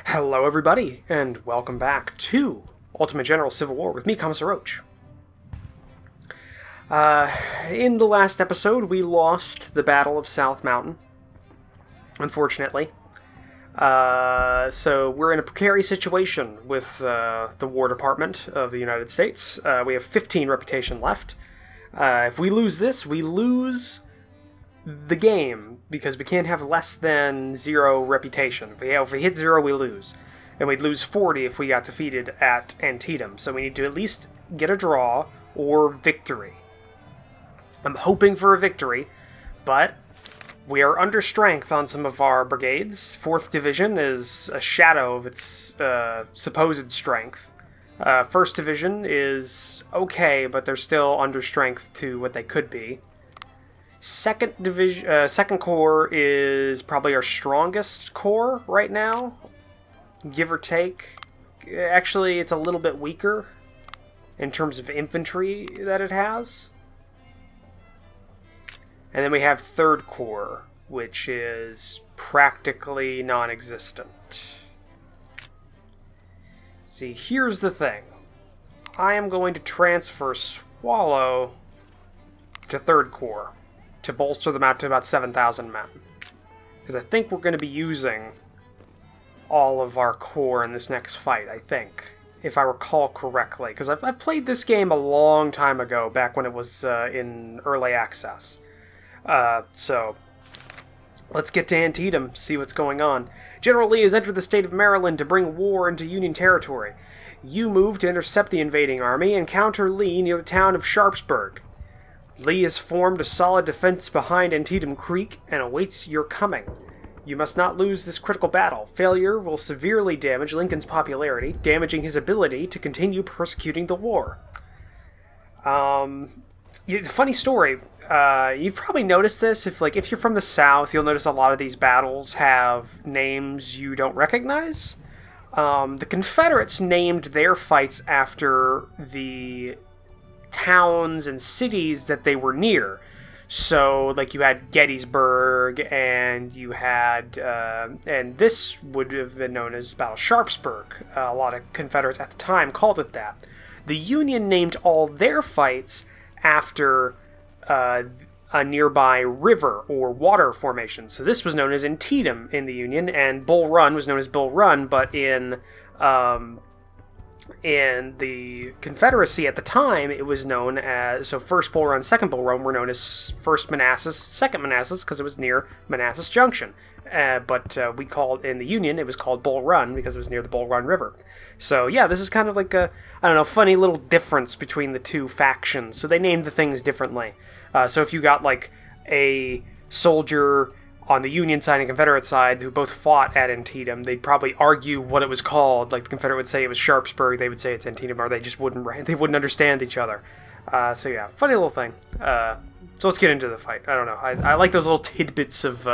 Hello, everybody, and welcome back to Ultimate General Civil War with me, Commissar Roach. In the last episode, we lost the Battle of South Mountain, unfortunately. So we're in a precarious situation with the War Department of the United States. We have 15 reputation left. If we lose this, we lose the game, because we can't have less than 0 reputation. If we hit 0, we lose. And we'd lose 40 if we got defeated at Antietam. So we need to at least get a draw or victory. I'm hoping for a victory, but we are under strength on some of our brigades. 4th Division is a shadow of its supposed strength. 1st Division is okay, but they're still under strength to what they could be. Second Corps is probably our strongest corps right now, give or take. Actually, it's a little bit weaker in terms of infantry that it has. And then we have 3rd Corps, which is practically non-existent. See, here's the thing. I am going to transfer Swallow to 3rd Corps to bolster them out to about 7,000 men. Because I think we're going to be using all of our corps in this next fight, I think. If I recall correctly. Because I've played this game a long time ago, back when it was in early access. So, let's get to Antietam, see what's going on. General Lee has entered the state of Maryland to bring war into Union territory. You move to intercept the invading army and counter Lee near the town of Sharpsburg. Lee has formed a solid defense behind Antietam Creek and awaits your coming. You must not lose this critical battle. Failure will severely damage Lincoln's popularity, damaging his ability to continue persecuting the war. Funny story. You've probably noticed this. If you're from the South, you'll notice a lot of these battles have names you don't recognize. The Confederates named their fights after the towns and cities that they were near. So, you had Gettysburg, and you had, and this would have been known as Battle of Sharpsburg. A lot of Confederates at the time called it that. The Union named all their fights after a nearby river or water formation. So this was known as Antietam in the Union, and Bull Run was known as Bull Run, but in the Confederacy at the time, it was known as, so First Bull Run, Second Bull Run were known as First Manassas, Second Manassas, because it was near Manassas Junction. But we called, in the Union, it was called Bull Run because it was near the Bull Run River. So yeah, this is kind of like a, funny little difference between the two factions. So they named the things differently. So if you got a soldier on the Union side and Confederate side who both fought at Antietam, they'd probably argue what it was called. The Confederate would say it was Sharpsburg, they would say it's Antietam, or they just wouldn't understand each other. So yeah, funny little thing. So let's get into the fight. I don't know. I like those little tidbits of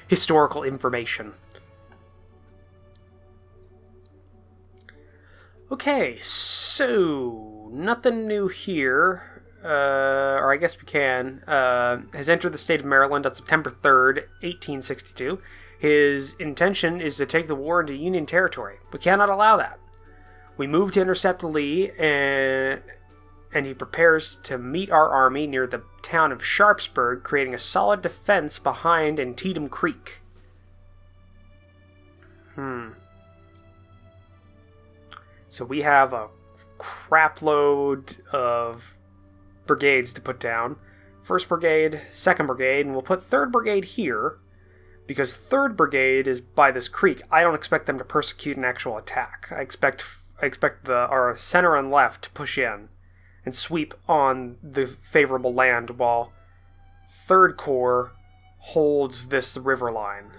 historical information. Okay, so nothing new here. Or I guess we can, has entered the state of Maryland on September 3rd, 1862. His intention is to take the war into Union territory. We cannot allow that. We move to intercept Lee, and he prepares to meet our army near the town of Sharpsburg, creating a solid defense behind Antietam Creek. So we have a crapload of brigades to put down. 1st Brigade, 2nd Brigade, and we'll put 3rd Brigade here, because 3rd Brigade is by this creek. I don't expect them to persecute an actual attack. I expect our center and left to push in and sweep on the favorable land, while 3rd Corps holds this river line.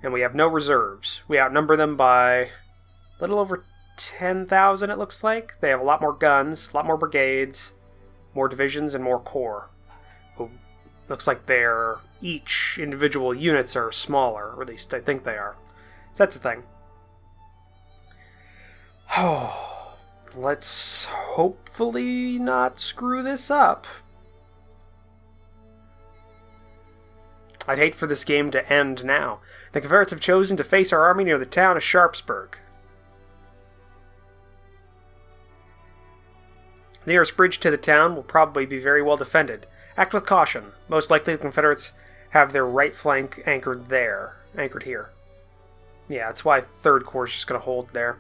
And we have no reserves. We outnumber them by a little over 10,000, it looks like. They have a lot more guns, a lot more brigades, more divisions, and more corps. Looks like their each individual units are smaller, or at least I think they are. So that's the thing. Let's hopefully not screw this up. I'd hate for this game to end now. The Confederates have chosen to face our army near the town of Sharpsburg. The nearest bridge to the town will probably be very well defended. Act with caution. Most likely the Confederates have their right flank anchored here. Yeah, that's why 3rd Corps is just going to hold there.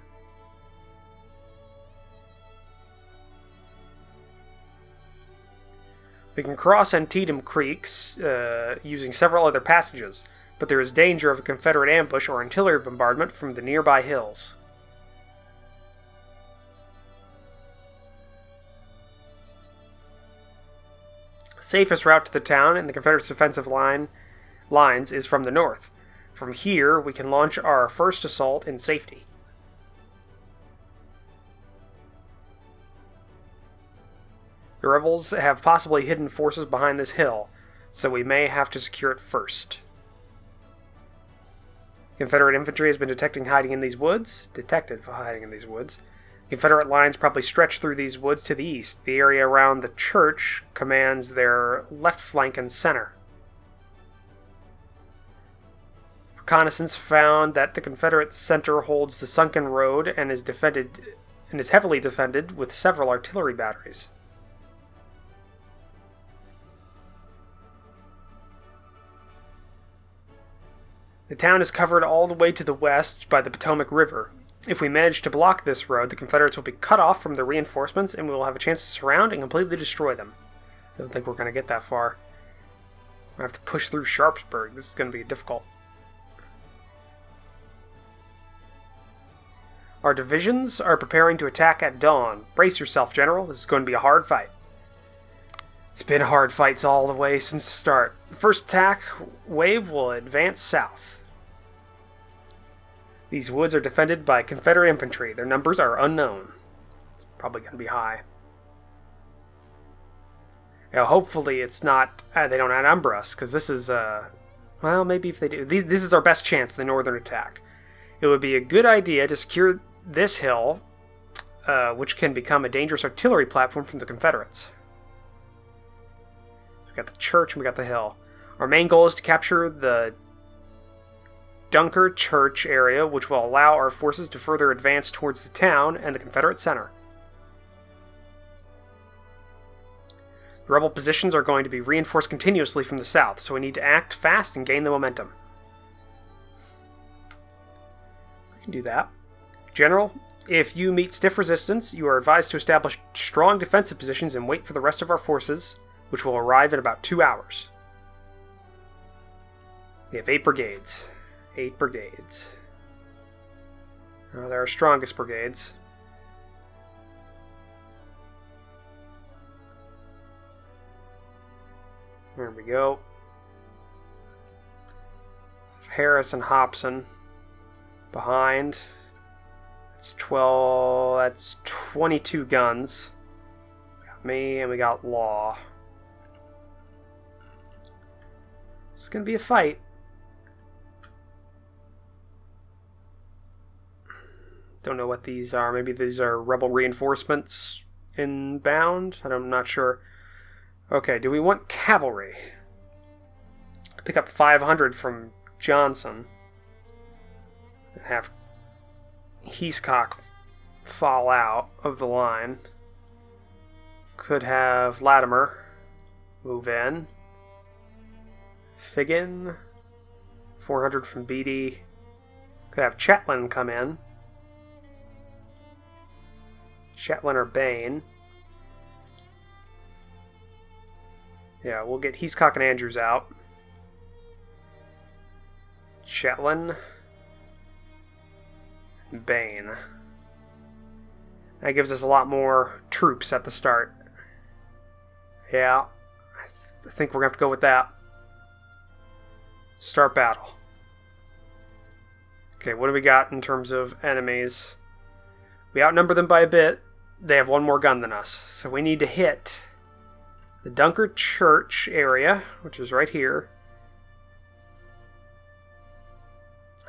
We can cross Antietam Creeks using several other passages, but there is danger of a Confederate ambush or artillery bombardment from the nearby hills. The safest route to the town and the Confederates' defensive lines is from the north. From here, we can launch our first assault in safety. The rebels have possibly hidden forces behind this hill, so we may have to secure it first. Confederate infantry has been detected hiding in these woods. Confederate lines probably stretch through these woods to the east. The area around the church commands their left flank and center. Reconnaissance found that the Confederate center holds the sunken road and is heavily defended with several artillery batteries. The town is covered all the way to the west by the Potomac River. If we manage to block this road, the Confederates will be cut off from their reinforcements and we will have a chance to surround and completely destroy them. I don't think we're going to get that far. I have to push through Sharpsburg. This is going to be difficult. Our divisions are preparing to attack at dawn. Brace yourself, General. This is going to be a hard fight. It's been hard fights all the way since the start. The first attack wave will advance south. These woods are defended by Confederate infantry. Their numbers are unknown. It's probably going to be high. Now, hopefully it's not... they don't outnumber us, because this is... well, maybe if they do. This is our best chance of the northern attack. It would be a good idea to secure this hill, which can become a dangerous artillery platform from the Confederates. We got the church and we got the hill. Our main goal is to capture the Dunker Church area, which will allow our forces to further advance towards the town and the Confederate center. The rebel positions are going to be reinforced continuously from the south, so we need to act fast and gain the momentum. We can do that. General, if you meet stiff resistance, you are advised to establish strong defensive positions and wait for the rest of our forces, which will arrive in about 2 hours. We have 8 brigades. 8 brigades. They're our strongest brigades. There we go. Harris and Hobson behind. That's 12. That's 22 guns. We got me and we got Law. It's gonna be a fight. Don't know what these are. Maybe these are rebel reinforcements inbound? I'm not sure. Okay, do we want cavalry? Pick up 500 from Johnson. And have Heathcock fall out of the line. Could have Latimer move in. Figgin. 400 from Beatty. Could have Chetland come in. Chetland or Bain. Yeah, we'll get Heathcock and Andrews out. Chetland. And Bain. That gives us a lot more troops at the start. Yeah, I think we're going to have to go with that. Start battle. Okay, what do we got in terms of enemies? We outnumber them by a bit. They have one more gun than us. So we need to hit the Dunker Church area, which is right here.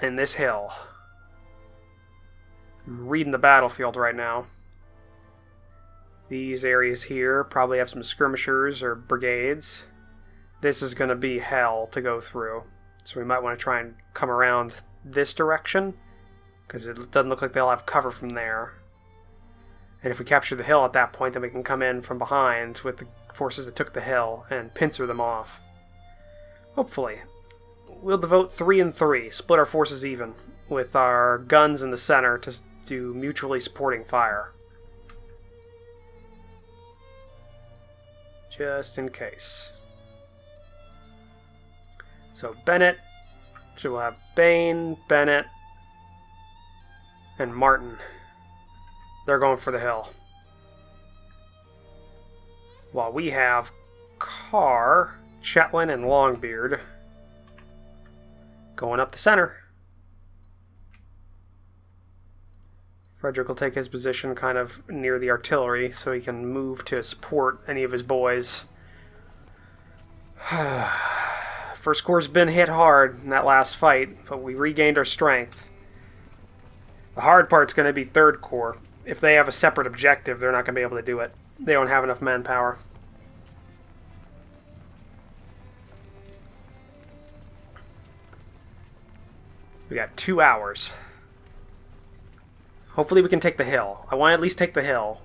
And this hill. I'm reading the battlefield right now. These areas here probably have some skirmishers or brigades. this is going to be hell to go through. So we might want to try and come around this direction, because it doesn't look like they'll have cover from there. And if we capture the hill at that point, then we can come in from behind with the forces that took the hill and pincer them off. Hopefully. We'll devote 3 and 3, split our forces even, with our guns in the center to do mutually supporting fire. Just in case. So Bennett, so we'll have Bane, Bennett, and Martin. They're going for the hill. While we have Carr, Chetwin, and Longbeard going up the center. Frederick will take his position kind of near the artillery so he can move to support any of his boys. First Corps' been hit hard in that last fight, but we regained our strength. The hard part's going to be Third Corps. If they have a separate objective, they're not going to be able to do it. They don't have enough manpower. We got 2 hours. Hopefully we can take the hill. I want to at least take the hill,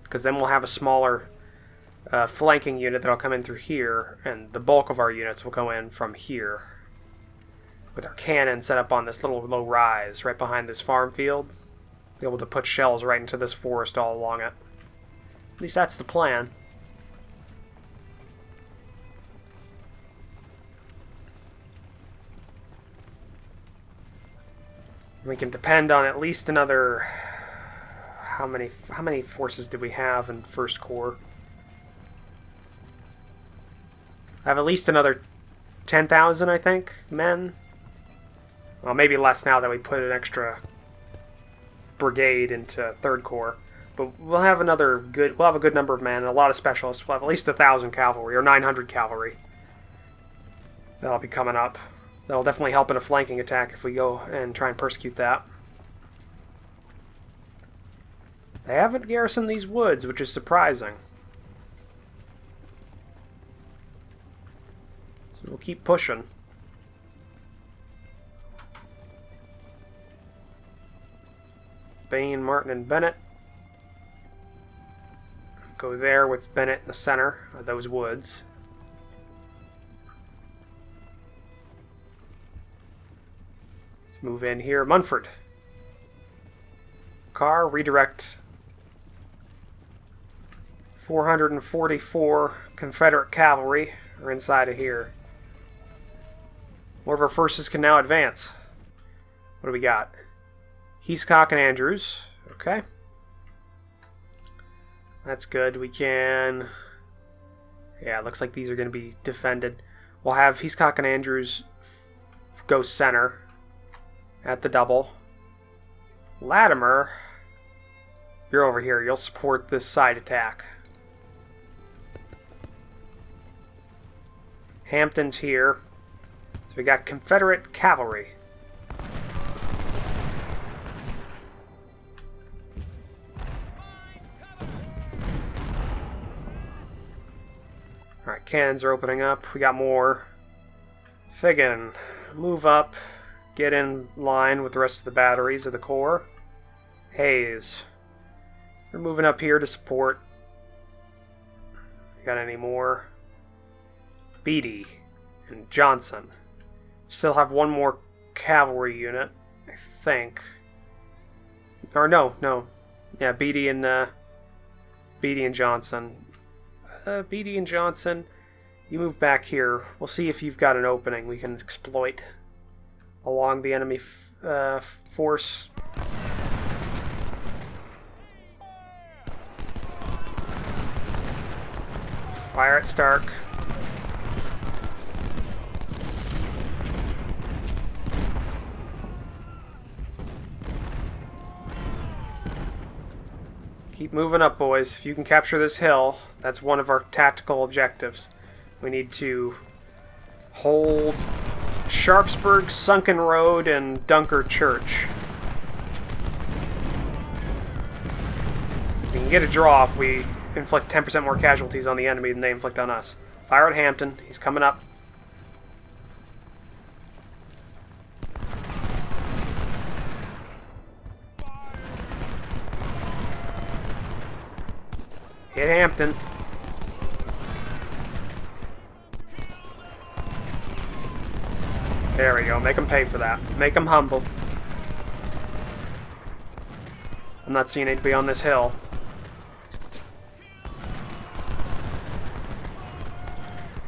because then we'll have a smaller flanking unit that'll come in through here, and the bulk of our units will go in from here. With our cannon set up on this little low rise right behind this farm field. Be able to put shells right into this forest all along it. At least that's the plan. We can depend on at least another... How many forces did we have in First Corps? I have at least another 10,000, I think, men. Well, maybe less now that we put an extra brigade into Third Corps. But we'll have a good number of men and a lot of specialists. We'll have at least 1,000 cavalry, or 900 cavalry. That'll be coming up. That'll definitely help in a flanking attack if we go and try and persecute that. They haven't garrisoned these woods, which is surprising. So we'll keep pushing. Bane, Martin, and Bennett. Go there with Bennett in the center of those woods. Let's move in here. Munford. Carr, redirect 444 Confederate cavalry are inside of here. More of our forces can now advance. What do we got? Heathcock and Andrews. Okay. That's good. We can... Yeah, it looks like these are going to be defended. We'll have Heathcock and Andrews go center at the double. Latimer, you're over here. You'll support this side attack. Hampton's here. So we got Confederate cavalry. Alright, cannons are opening up. We got more. Figgin, move up. Get in line with the rest of the batteries of the Corps. Hayes, they're moving up here to support. Got any more? Beatty and Johnson. Still have one more cavalry unit, I think. Or no. Yeah, Beatty and Johnson. Beatty and Johnson, you move back here. We'll see if you've got an opening we can exploit along the enemy force. Fire at Stark. Keep moving up, boys. If you can capture this hill, that's one of our tactical objectives. We need to hold Sharpsburg, Sunken Road, and Dunker Church. We can get a draw if we inflict 10% more casualties on the enemy than they inflict on us. Fire at Hampton. He's coming up. Hit Hampton. There we go. Make him pay for that. Make him humble. I'm not seeing anybody on this hill.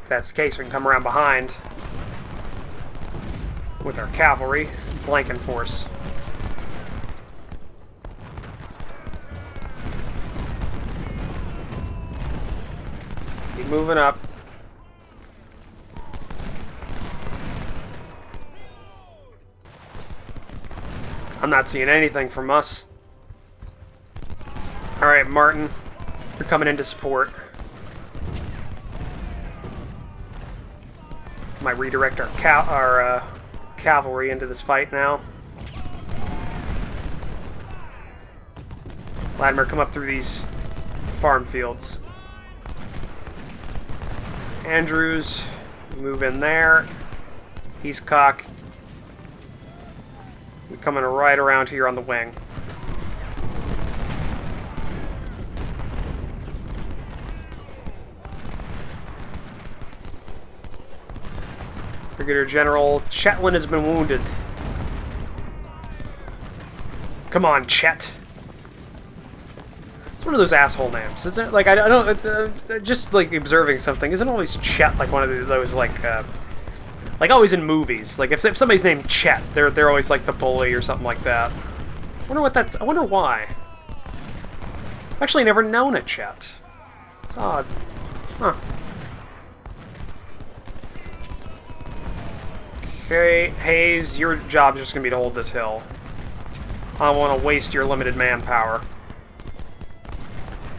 If that's the case, we can come around behind with our cavalry and flanking force. Keep moving up. I'm not seeing anything from us. Alright, Martin, you're coming in to support. Might redirect our cavalry into this fight now. Latimer, come up through these farm fields. Andrews, move in there. He's cock. We're coming right around here on the wing. Brigadier General Chetwynd has been wounded. Come on, Chet. It's one of those asshole names, isn't it? Like, I don't... just, like, observing something. Isn't always Chet, like, one of those, like always in movies. Like, if somebody's named Chet, they're always, like, the bully or something like that. I wonder why. I've actually never known a Chet. It's odd. Huh. Okay, Hayes, your job is just going to be to hold this hill. I don't want to waste your limited manpower.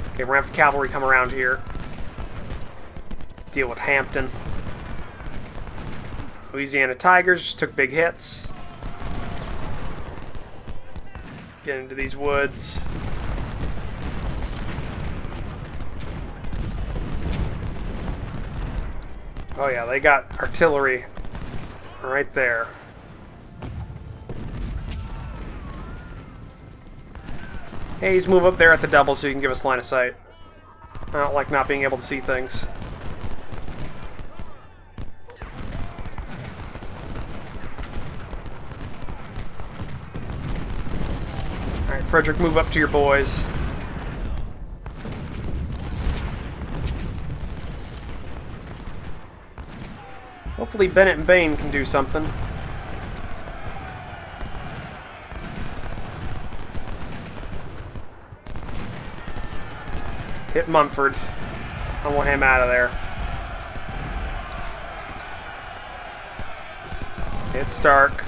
Okay, we're going to have the cavalry come around here. Deal with Hampton. Louisiana Tigers just took big hits. Get into these woods. Oh yeah, they got artillery right there. Hayes, move up there at the double so you can give us line of sight. I don't like not being able to see things. Alright, Frederick, move up to your boys. Hopefully Bennett and Bain can do something. Hit Mumford. I want him out of there. Hit Stark.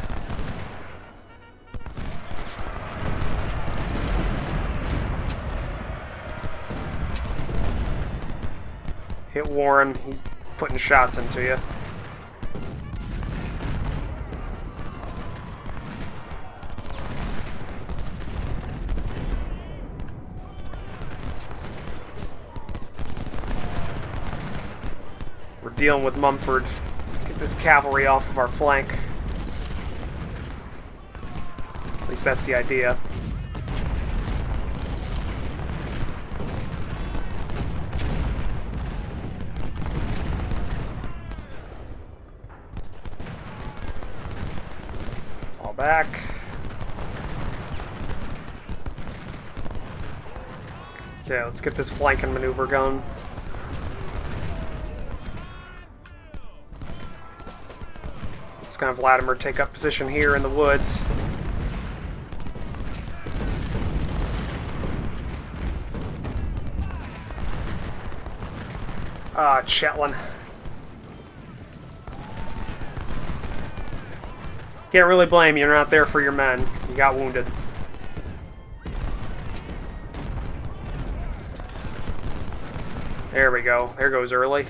Hit Warren. He's putting shots into you. We're dealing with Mumford. Get this cavalry off of our flank. At least that's the idea. Fall back. Okay, let's get this flanking maneuver going. Let's kind of Latimer take up position here in the woods. Ah, Chetwynd. Can't really blame you, you're not there for your men. You got wounded. There we go. There goes Early.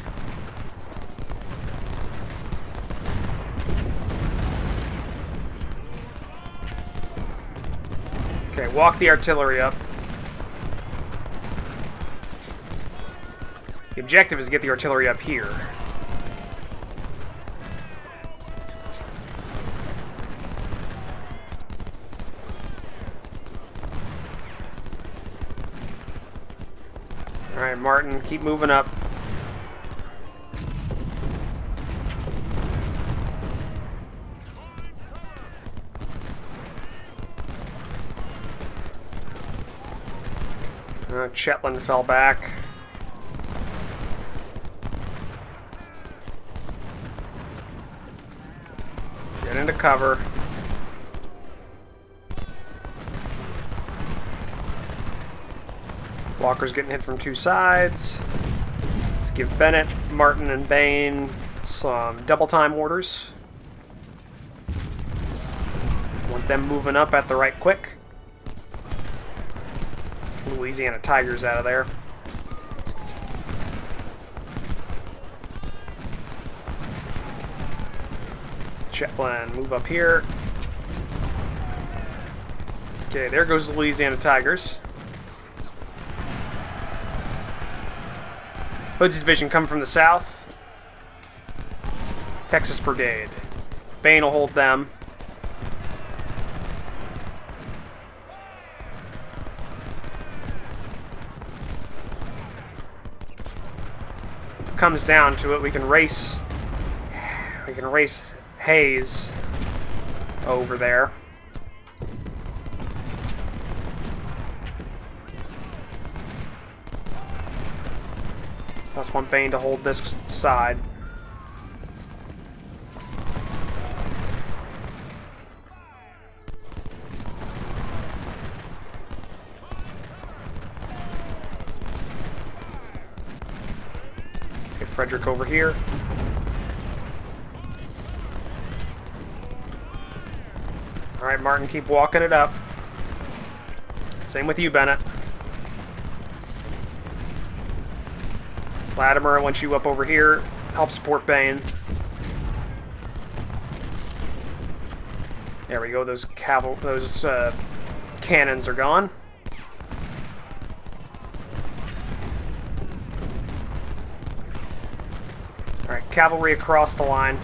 Okay, walk the artillery up. The objective is to get the artillery up here. Alright, Martin, keep moving up. Shetland fell back. Get into cover. Walker's getting hit from two sides. Let's give Bennett, Martin, and Bain some double time orders. Want them moving up at the right quick. Louisiana Tigers out of there. Shetland, move up here. Okay, there goes the Louisiana Tigers. Hood's division come from the south. Texas Brigade. Bain will hold them. Comes down to it, we can race Hayes over there. Plus want Bain to hold this side. Frederick over here. Alright, Martin, keep walking it up. Same with you, Bennett. Latimer, I want you up over here. Help support Bain. There we go, those cannons are gone. Alright, cavalry across the line.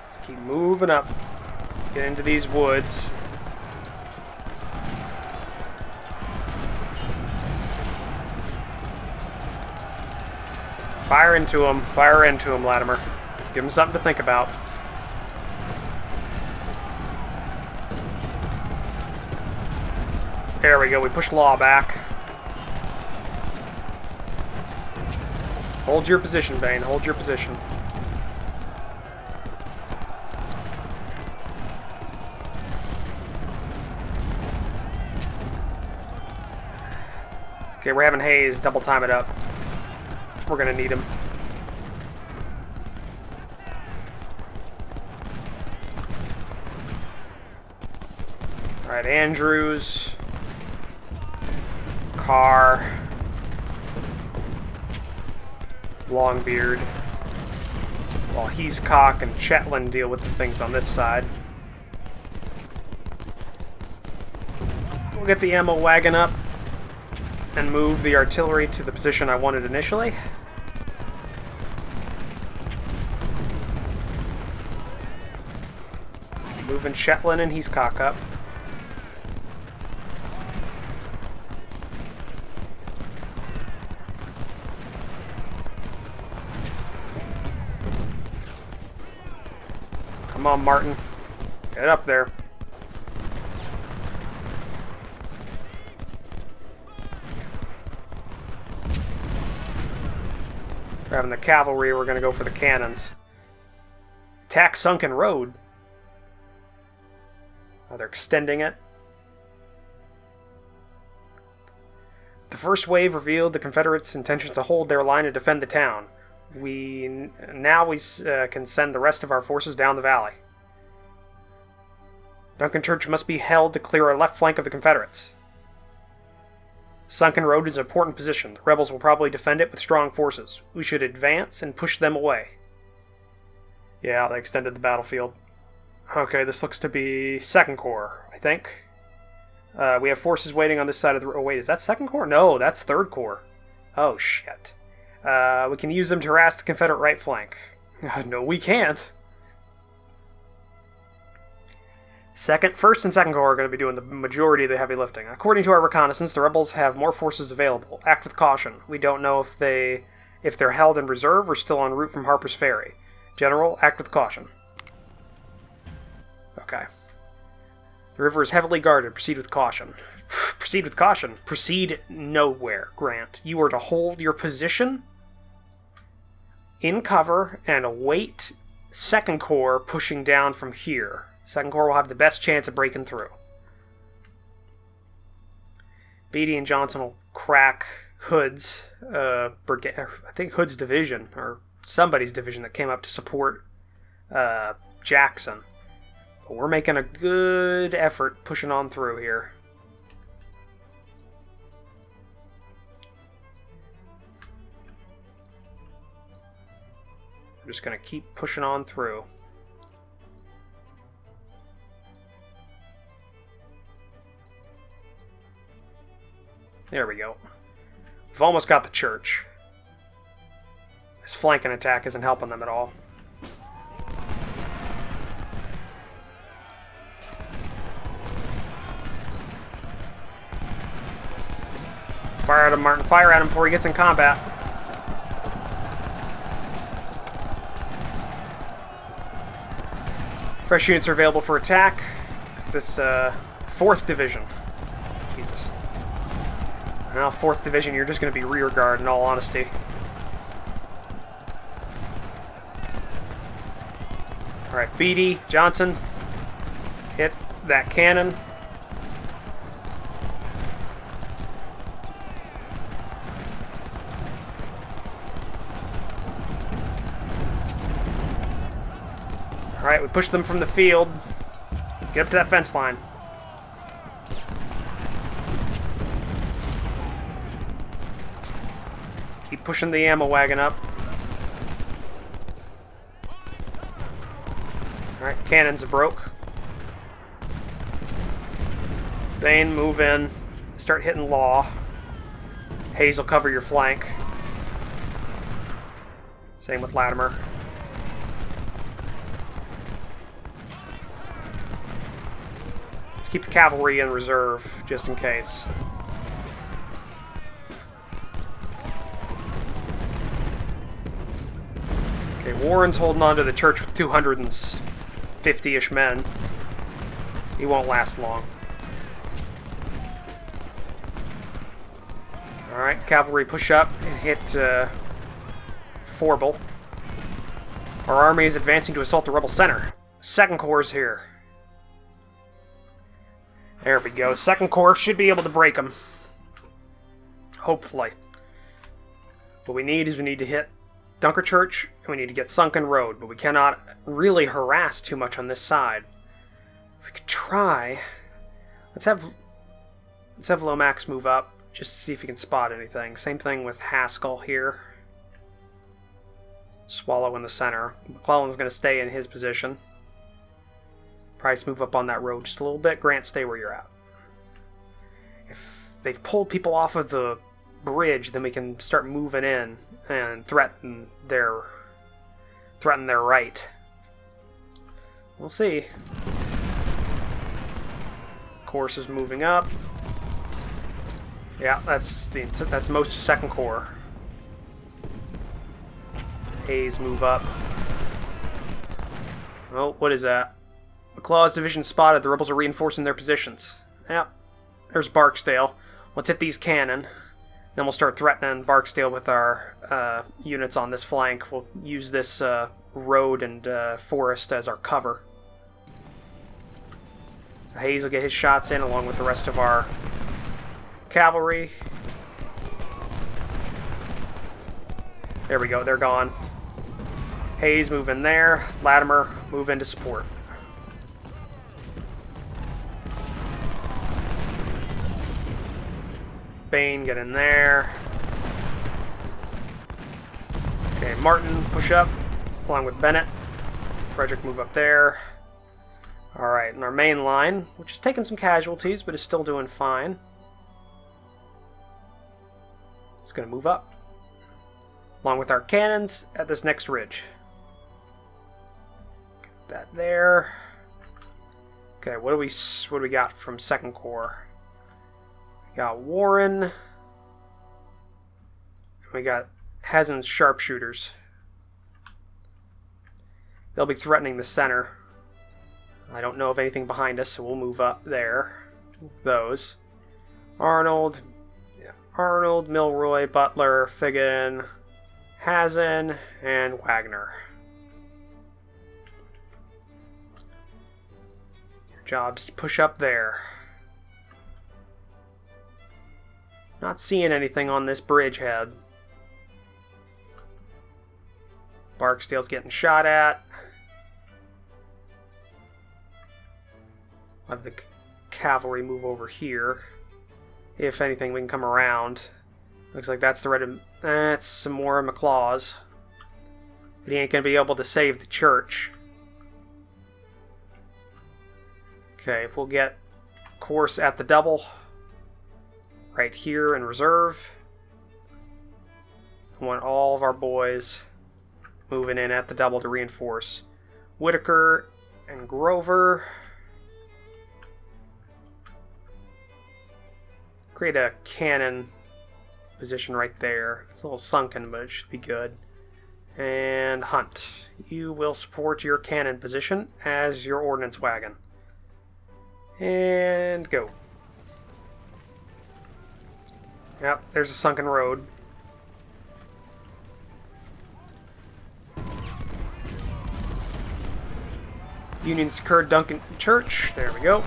Let's keep moving up. Get into these woods. Fire into him, Latimer. Give him something to think about. There we go, we push Law back. Hold your position, Bain, hold your position. Okay, we're having Hayes double time it up. We're gonna need him. Alright, Andrews. Carr. Longbeard. While Heathcock and Shetland deal with the things on this side. We'll get the ammo wagon up and move the artillery to the position I wanted initially. Moving Shetland and Heathcock up. Come on, Martin. Get up there. Grabbing the cavalry, we're going to go for the cannons. Attack Sunken Road. Oh, they're extending it. The first wave revealed the Confederates' intention to hold their line and defend the town. We can send the rest of our forces down the valley. Duncan Church must be held to clear our left flank of the Confederates. Sunken Road is an important position. The rebels will probably defend it with strong forces. We should advance and push them away. Yeah, they extended the battlefield. Okay, this looks to be 2nd Corps, I think. We have forces waiting on this side of the... Oh, wait, is that 2nd Corps? No, that's 3rd Corps. Oh, shit. We can use them to harass the Confederate right flank. No, we can't. 1st and 2nd Corps are going to be doing the majority of the heavy lifting. According to our reconnaissance, the rebels have more forces available. Act with caution. We don't know if they're held in reserve or still en route from Harper's Ferry. General, act with caution. Okay. The river is heavily guarded. Proceed with caution. Proceed with caution. Proceed nowhere, Grant. You are to hold your position in cover and await 2nd Corps pushing down from here. 2nd Corps will have the best chance of breaking through. Beatty and Johnson will crack Hood's brigade. I think Hood's division, or somebody's division that came up to support Jackson. But we're making a good effort pushing on through here. We're just going to keep pushing on through. There we go. We've almost got the church. This flanking attack isn't helping them at all. Fire at him, Martin. Fire at him before he gets in combat. Fresh units are available for attack. It's this 4th Division. Jesus. Now, 4th Division, you're just going to be rear guard, in all honesty. Alright, Beatty, Johnson, hit that cannon. Alright, we push them from the field. Get up to that fence line. Keep pushing the ammo wagon up. Alright, cannons are broke. Bain, move in. Start hitting Law. Hayes will cover your flank. Same with Latimer. Let's keep the cavalry in reserve, just in case. Okay, Warren's holding on to the church with 250-ish men. He won't last long. Alright, cavalry push up and hit Forble. Our army is advancing to assault the rebel center. 2nd Corps is here. There we go. 2nd Corps should be able to break them. Hopefully. What we need to hit Dunkerchurch, and we need to get Sunken Road, but we cannot really harass too much on this side. We could try. Let's have Lomax move up, just to see if he can spot anything. Same thing with Haskell here. Swallow in the center. McClellan's going to stay in his position. Price, move up on that road just a little bit. Grant, stay where you're at. If they've pulled people off of the bridge, then we can start moving in and threaten their right. We'll see. Course is moving up. Yeah, that's most of 2nd Corps. Hayes, move up. Oh, what is that? McClaw's division spotted. The rebels are reinforcing their positions. Yep. There's Barksdale. Let's hit these cannon. Then we'll start threatening Barksdale with our units on this flank. We'll use this road and forest as our cover. So Hayes will get his shots in along with the rest of our cavalry. There we go, they're gone. Hayes, move in there. Latimer, move into support. Bane, get in there. Okay, Martin, push up, along with Bennett. Frederick, move up there. Alright, and our main line, which is taking some casualties, but is still doing fine. It's going to move up, along with our cannons at this next ridge. Get that there. Okay, what do we got from Second Corps? We got Warren. We got Hazen's sharpshooters. They'll be threatening the center. I don't know of anything behind us, so we'll move up there. Those. Arnold, Milroy, Butler, Figgin, Hazen, and Wagner. Your job's to push up there. Not seeing anything on this bridgehead. Barksdale's getting shot at. I'll have the cavalry move over here. If anything, we can come around. Looks like that's the red. That's some more of McClaw's. But he ain't gonna be able to save the church. Okay, we'll get course at the double. Right here in reserve. I want all of our boys moving in at the double to reinforce. Whitaker and Grover. Create a cannon position right there. It's a little sunken, but it should be good. And Hunt, you will support your cannon position as your ordnance wagon. And go. Yep, there's a sunken road. Union secured Duncan Church. There we go.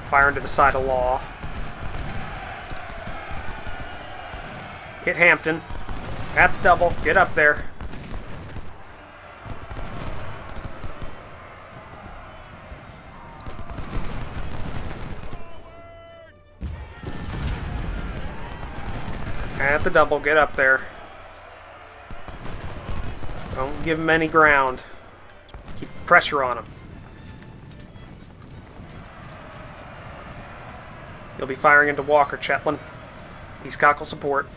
Fire into the side of Law. Hit Hampton. At the double. Get up there. At the double. Get up there. Don't give him any ground. Keep the pressure on him. You'll be firing into Walker, Chetland. He's cockle support.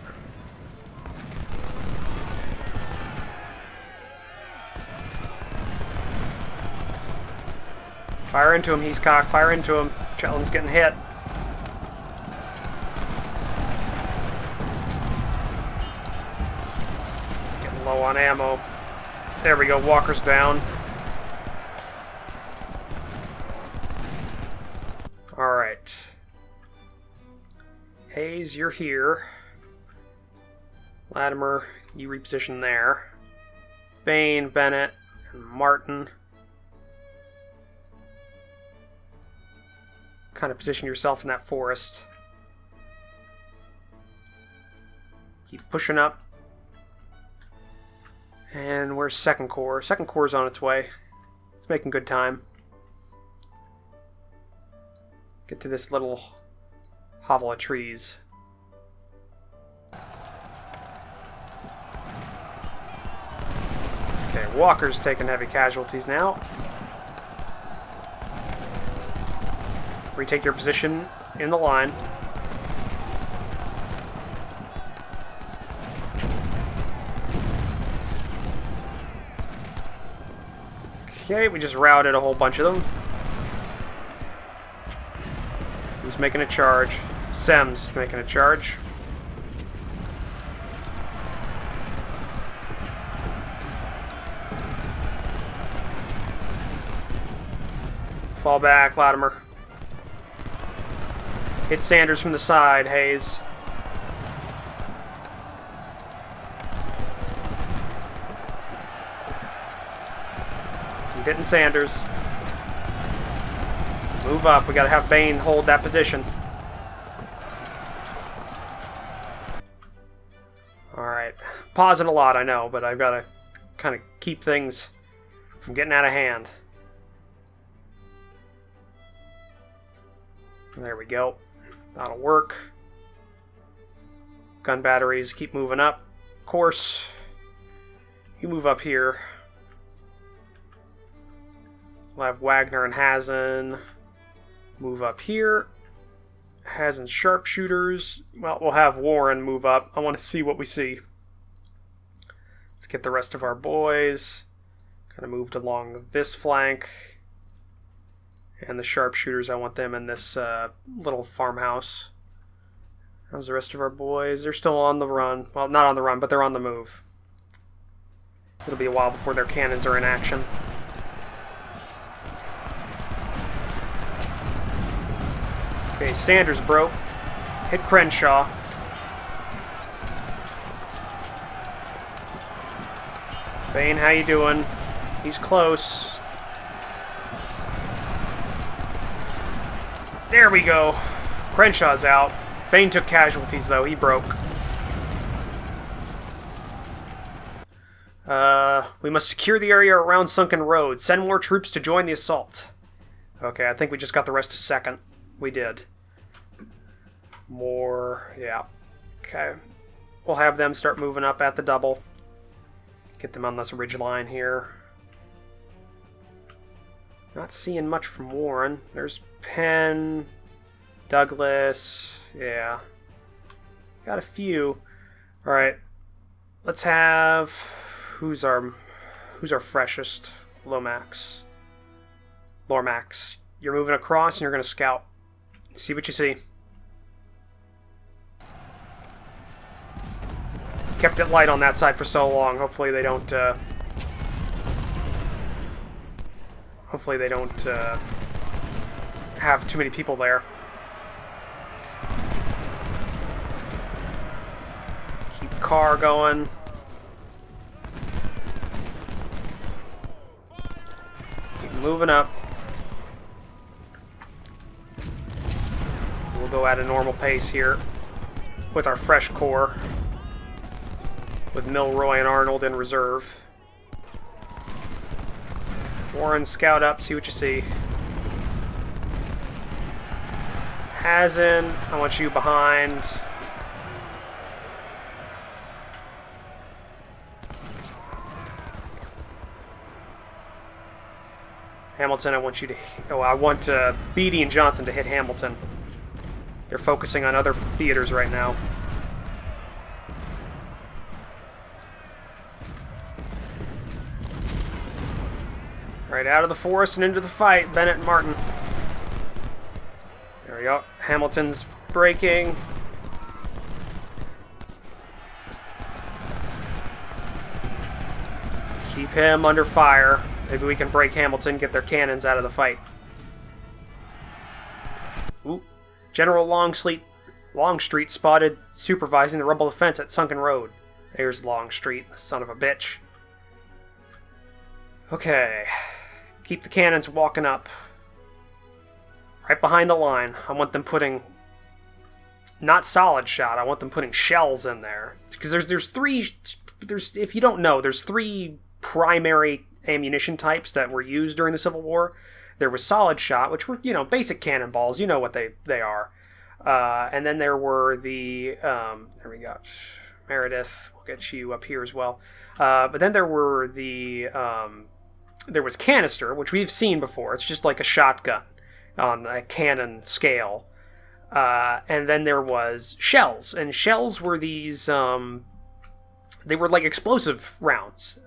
Fire into him, he's cock. Fire into him. Chetland's getting hit. He's getting low on ammo. There we go, Walker's down. Alright. Hayes, you're here. Latimer, you reposition there. Bain, Bennett, and Martin. Kind of position yourself in that forest. Keep pushing up. And where's Second Corps? Second Corps is on its way. It's making good time. Get to this little hovel of trees. Okay, Walker's taking heavy casualties now. Retake your position in the line. Okay, we just routed a whole bunch of them. Who's making a charge? Sem's making a charge. Fall back, Latimer. Hit Sanders from the side, Hayes. Keep hitting Sanders. Move up. We gotta have Bain hold that position. Alright. Pausing a lot, I know, but I've gotta kind of keep things from getting out of hand. There we go. That'll work. Gun batteries keep moving up. Of course. You move up here. We'll have Wagner and Hazen move up here. Hazen sharpshooters. Well, we'll have Warren move up. I want to see what we see. Let's get the rest of our boys kind of moved along this flank. And the sharpshooters, I want them in this little farmhouse. How's the rest of our boys? They're still on the run. Well, not on the run, but they're on the move. It'll be a while before their cannons are in action. Okay, Sanders broke. Hit Crenshaw. Bane, how you doing? He's close. There we go. Crenshaw's out. Bane took casualties, though. He broke. We must secure the area around Sunken Road. Send more troops to join the assault. Okay, I think we just got the rest a second. We did. More, yeah. Okay. We'll have them start moving up at the double. Get them on this ridge line here. Not seeing much from Warren. There's Penn, Douglas, yeah. Got a few. Alright. Let's have... Who's our freshest? Lomax. Lormax. You're moving across and you're going to scout. See what you see. Kept it light on that side for so long. Hopefully they don't... Hopefully they don't have too many people there. Keep car going. Keep moving up. We'll go at a normal pace here with our fresh corps. With Milroy and Arnold in reserve. Warren, scout up, see what you see. Hazen, I want you behind. Hamilton, I want you to... Oh, I want Beatty and Johnson to hit Hamilton. They're focusing on other theaters right now. Right out of the forest and into the fight, Bennett and Martin. There we go. Hamilton's breaking. Keep him under fire. Maybe we can break Hamilton, get their cannons out of the fight. Ooh. General Longstreet spotted supervising the rebel defense at Sunken Road. There's Longstreet, the son of a bitch. Okay. Keep the cannons walking up. Right behind the line. I want them putting... Not solid shot. I want them putting shells in there. Because there's three... If you don't know, there's three primary ammunition types that were used during the Civil War. There was solid shot, which were, you know, basic cannonballs. You know what they are. And then there were the... there we go. Meredith. We'll get you up here as well. But then there were the... there was canister, which we've seen before. It's just like a shotgun on a cannon scale. And then there was shells. And shells were these... they were like explosive rounds.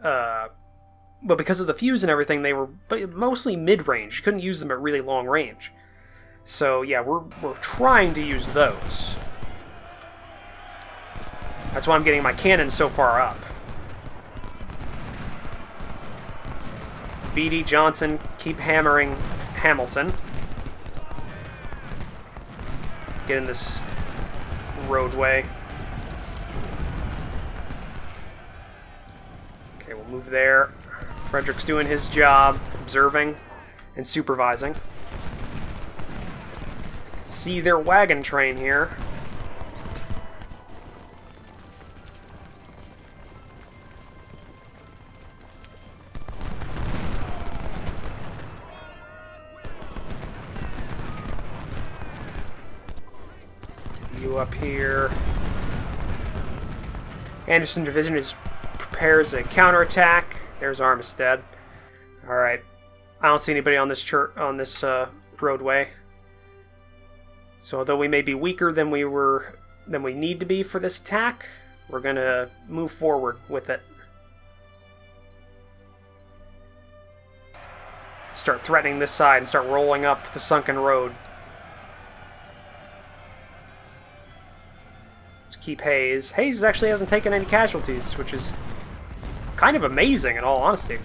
But because of the fuse and everything, they were mostly mid-range. You couldn't use them at really long range. So yeah, we're trying to use those. That's why I'm getting my cannons so far up. Beatty, Johnson, keep hammering Hamilton. Get in this roadway. Okay, we'll move there. Frederick's doing his job, observing and supervising. See their wagon train here. You up here. Anderson Division prepares a counterattack. There's Armistead. Alright. I don't see anybody on this roadway. So although we may be weaker than we need to be for this attack, we're gonna move forward with it. Start threatening this side and start rolling up the sunken road. Let's keep Hayes. Hayes actually hasn't taken any casualties, which is kind of amazing in all honesty.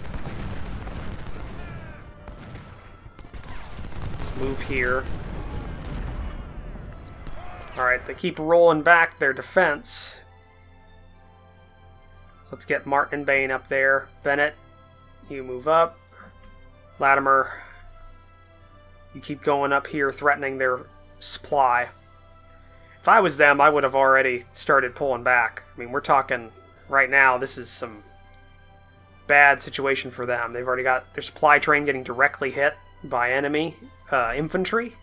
Let's move here. Alright, they keep rolling back their defense. So let's get Martin and Bain up there. Bennett, you move up. Latimer, you keep going up here, threatening their supply. If I was them, I would have already started pulling back. I mean, we're talking right now, this is some bad situation for them. They've already got their supply train getting directly hit by enemy infantry.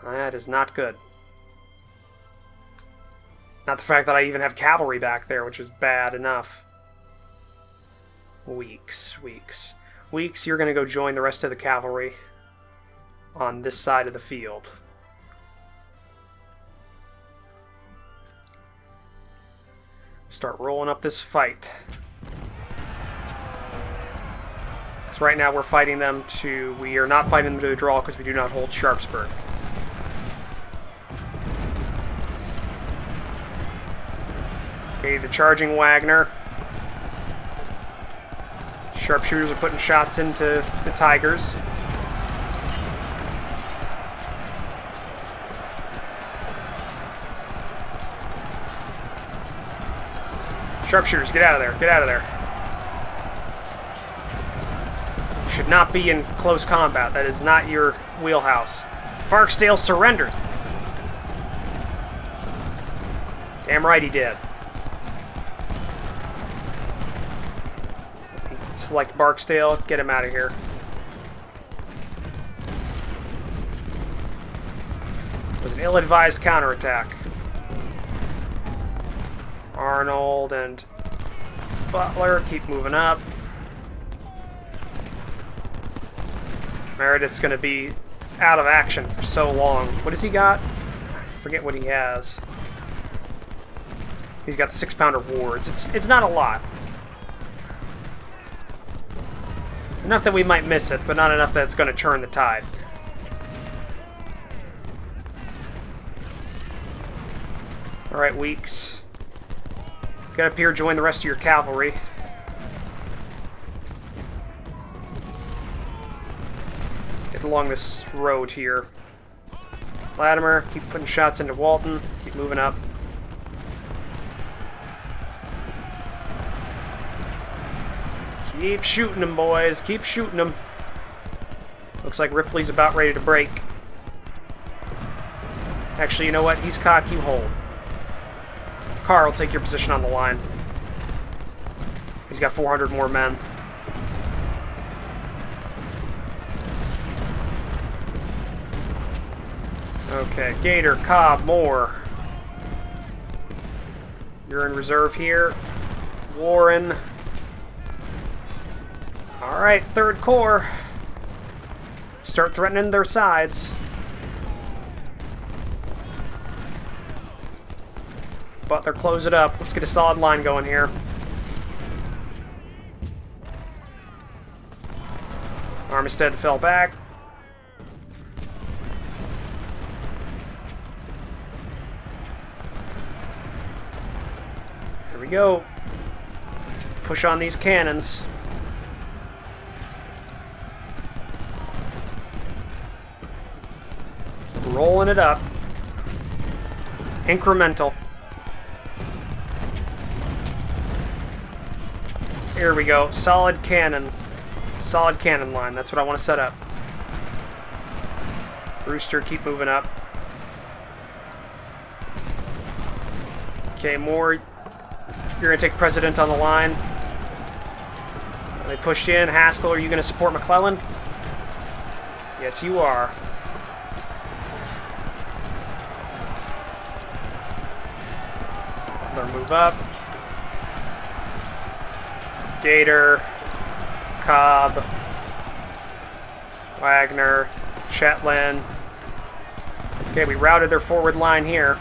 That is not good. Not the fact that I even have cavalry back there, which is bad enough. Weeks, you're going to go join the rest of the cavalry on this side of the field. Start rolling up this fight. Because right now we're fighting them to... We are not fighting them to a draw because we do not hold Sharpsburg. Okay, the charging Wagner. Sharpshooters are putting shots into the Tigers. Sharpshooters, get out of there. Get out of there. You should not be in close combat. That is not your wheelhouse. Barksdale surrendered. Damn right he did. Select Barksdale, get him out of here. It was an ill-advised counterattack. Arnold and Butler keep moving up. Meredith's going to be out of action for so long. What has he got? I forget what he has. He's got the 6-pounder wards. It's not a lot. Enough that we might miss it, but not enough that it's going to turn the tide. Alright, Weeks. Get up here, join the rest of your cavalry. Get along this road here. Latimer, keep putting shots into Walton. Keep moving up. Keep shooting them, boys. Keep shooting them. Looks like Ripley's about ready to break. Actually, you know what? He's cocked. You hold. Carl, take your position on the line. He's got 400 more men. Okay, Gator, Cobb, Moore. You're in reserve here. Warren. Alright, 3rd Corps. Start threatening their sides. Butler, close it up. Let's get a solid line going here. Armistead fell back. Here we go. Push on these cannons. Rolling it up. Incremental. Here we go. Solid cannon. Solid cannon line. That's what I want to set up. Brewster, keep moving up. Okay, Moore, you're going to take precedent on the line. They pushed in. Haskell, are you going to support McClellan? Yes, you are. Butler, move up. Gator, Cobb, Wagner, Shetland. Okay, we routed their forward line here.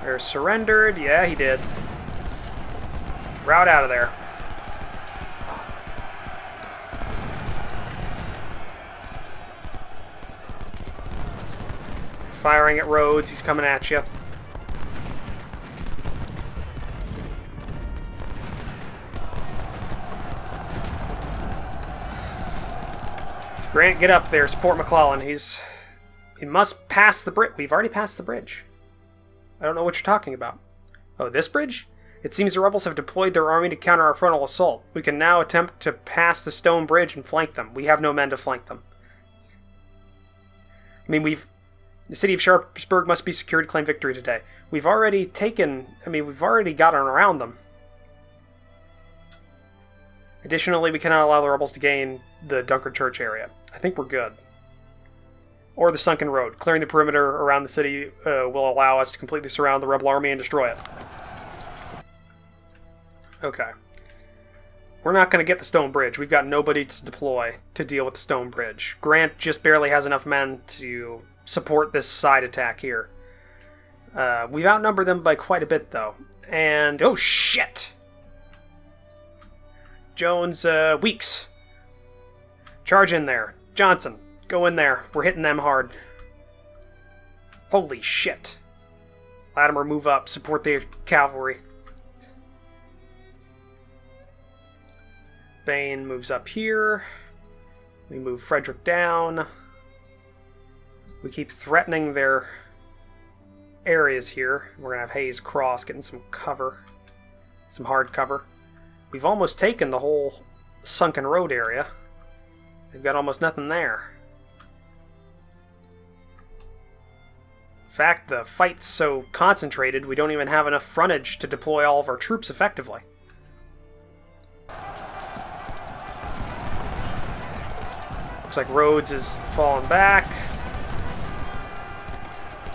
They're surrendered. Yeah, he did. Route out of there. Firing at Rhodes. He's coming at you. Grant, get up there. Support McClellan. He must pass the bridge. We've already passed the bridge. I don't know what you're talking about. Oh, this bridge? It seems the rebels have deployed their army to counter our frontal assault. We can now attempt to pass the stone bridge and flank them. We have no men to flank them. I mean, the city of Sharpsburg must be secured to claim victory today. We've already gotten around them. Additionally, we cannot allow the rebels to gain the Dunkard Church area. I think we're good. Or the sunken road. Clearing the perimeter around the city will allow us to completely surround the rebel army and destroy it. Okay. We're not going to get the stone bridge. We've got nobody to deploy to deal with the stone bridge. Grant just barely has enough men to support this side attack here. We've outnumbered them by quite a bit, though. And, oh shit! Jones, Weeks. Charge in there. Johnson, go in there. We're hitting them hard. Holy shit. Latimer, move up. Support the cavalry. Bain moves up here. We move Frederick down. We keep threatening their areas here. We're going to have Hayes Cross getting some cover. Some hard cover. We've almost taken the whole sunken road area. They've got almost nothing there. In fact, the fight's so concentrated, we don't even have enough frontage to deploy all of our troops effectively. Looks like Rhodes is falling back.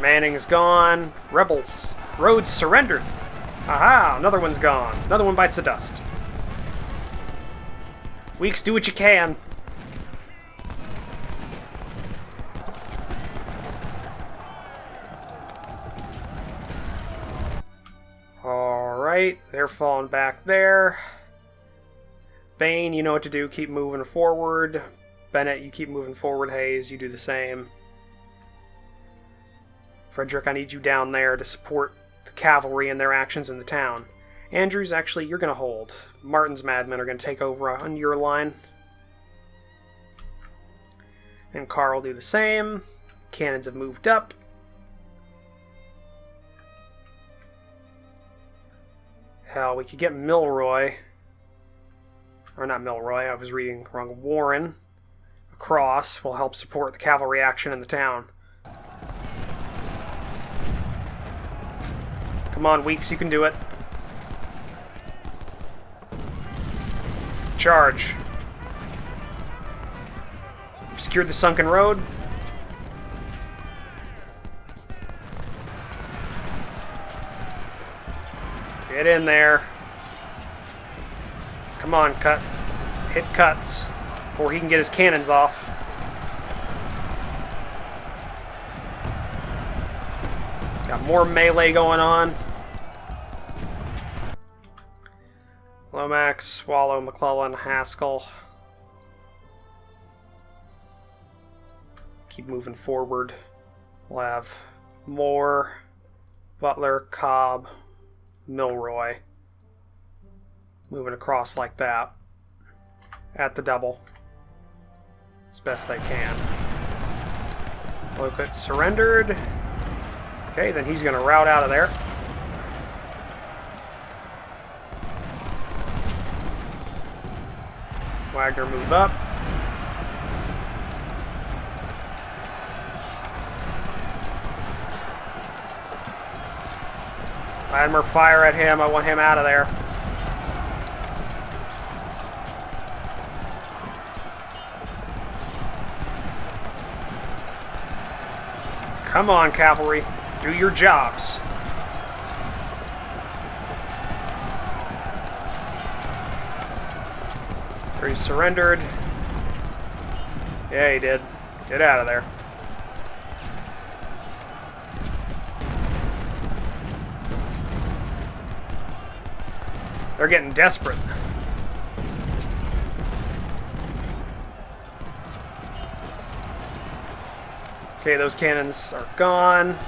Manning's gone. Rebels. Rhodes surrendered. Aha! Another one's gone. Another one bites the dust. Weeks, do what you can. Alright, they're falling back there. Bain, you know what to do. Keep moving forward. Bennett, you keep moving forward. Hayes, you do the same. Frederick, I need you down there to support the cavalry and their actions in the town. Andrews, actually, you're going to hold. Martin's madmen are going to take over on your line. And Carl will do the same. Cannons have moved up. Hell, we could get Milroy. Or not Milroy, I was reading wrong. Warren across will help support the cavalry action in the town. Come on, Weeks, you can do it. Charge. We've secured the sunken road. Get in there. Come on, cut. Hit cuts before he can get his cannons off. Got more melee going on. Lomax, Swallow, McClellan, Haskell. Keep moving forward. We'll have Moore, Butler, Cobb, Milroy. Moving across like that. At the double. As best they can. Look, it's surrendered. Okay, then he's going to route out of there. Wagner, move up. Latimer, fire at him. I want him out of there. Come on, cavalry. Do your jobs. He surrendered. Yeah, he did. Get out of there. They're getting desperate. Okay, those cannons are gone.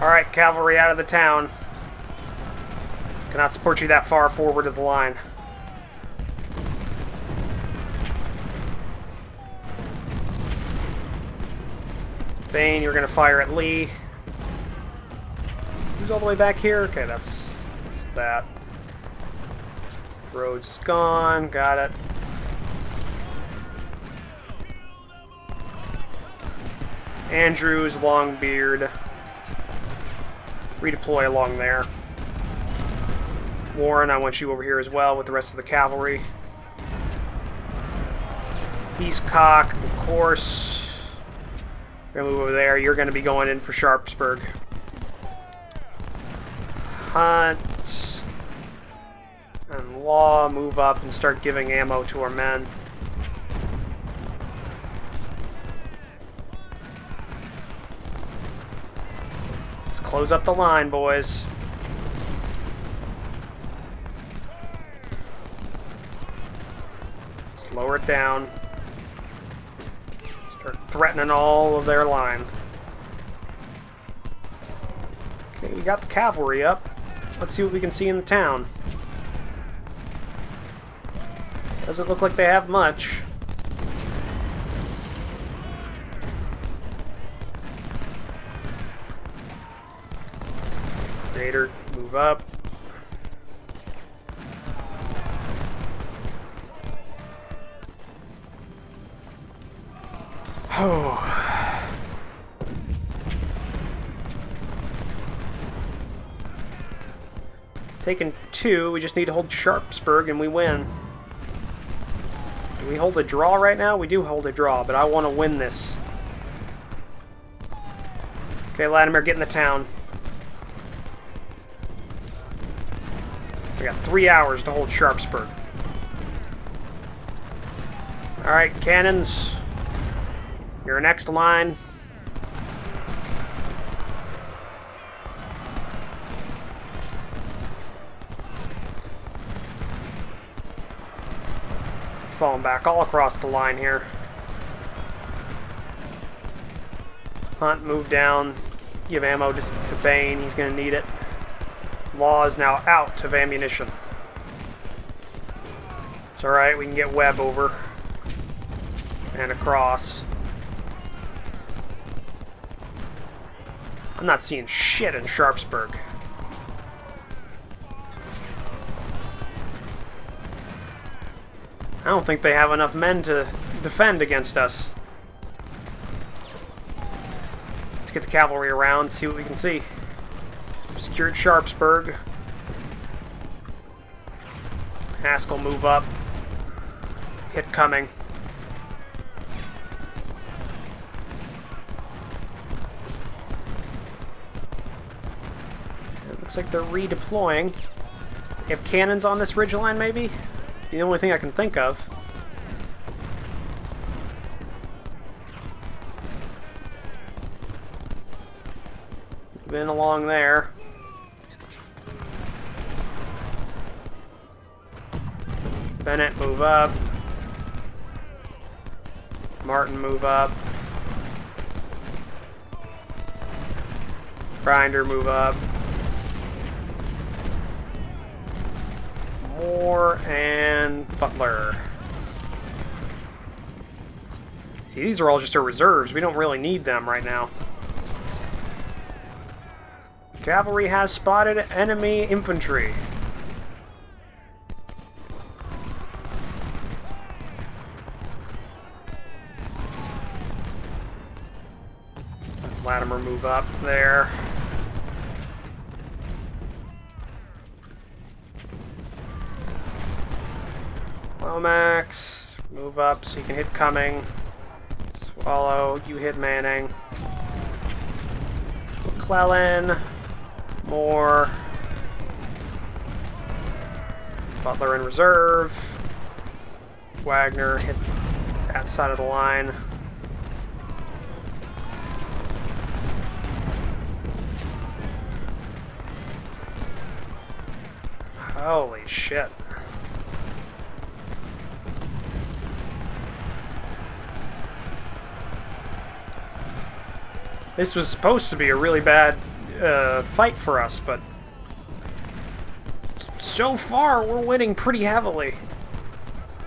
Alright, cavalry out of the town. Cannot support you that far forward of the line. Bane, you're going to fire at Lee. Who's all the way back here? Okay, that's that. Rhodes gone. Got it. Andrews, Longbeard. Redeploy along there. Warren, I want you over here as well with the rest of the cavalry. Eastcock, of course. We're gonna move over there. You're gonna be going in for Sharpsburg. Hunt and Law move up and start giving ammo to our men. Let's close up the line, boys. Let's lower it down. Start threatening all of their line. Okay, we got the cavalry up. Let's see what we can see in the town. Doesn't look like they have much. Raider, move up. Oh. Taken 2, we just need to hold Sharpsburg and we win. Do we hold a draw right now? We do hold a draw, but I want to win this. Okay, Latimer, get in the town. We got 3 hours to hold Sharpsburg. Alright, cannons. Your next line. Falling back all across the line here. Hunt, move down. Give ammo to Bane. He's going to need it. Law is now out of ammunition. It's alright, we can get Webb over and across. I'm not seeing shit in Sharpsburg. I don't think they have enough men to defend against us. Let's get the cavalry around, see what we can see. Secured Sharpsburg. Haskell, move up. Hit coming. It looks like they're redeploying. They have cannons on this ridgeline, maybe? The only thing I can think of. Been along there. Bennett, move up. Martin, move up. Grinder, move up. Moore and Butler. See, these are all just our reserves. We don't really need them right now. Cavalry has spotted enemy infantry. Latimer, move up there. Lomax, move up so you can hit Cumming. Swallow, you hit Manning. McClellan. More. Butler in reserve. Wagner hit that side of the line. Holy shit. This was supposed to be a really bad fight for us, but so far we're winning pretty heavily.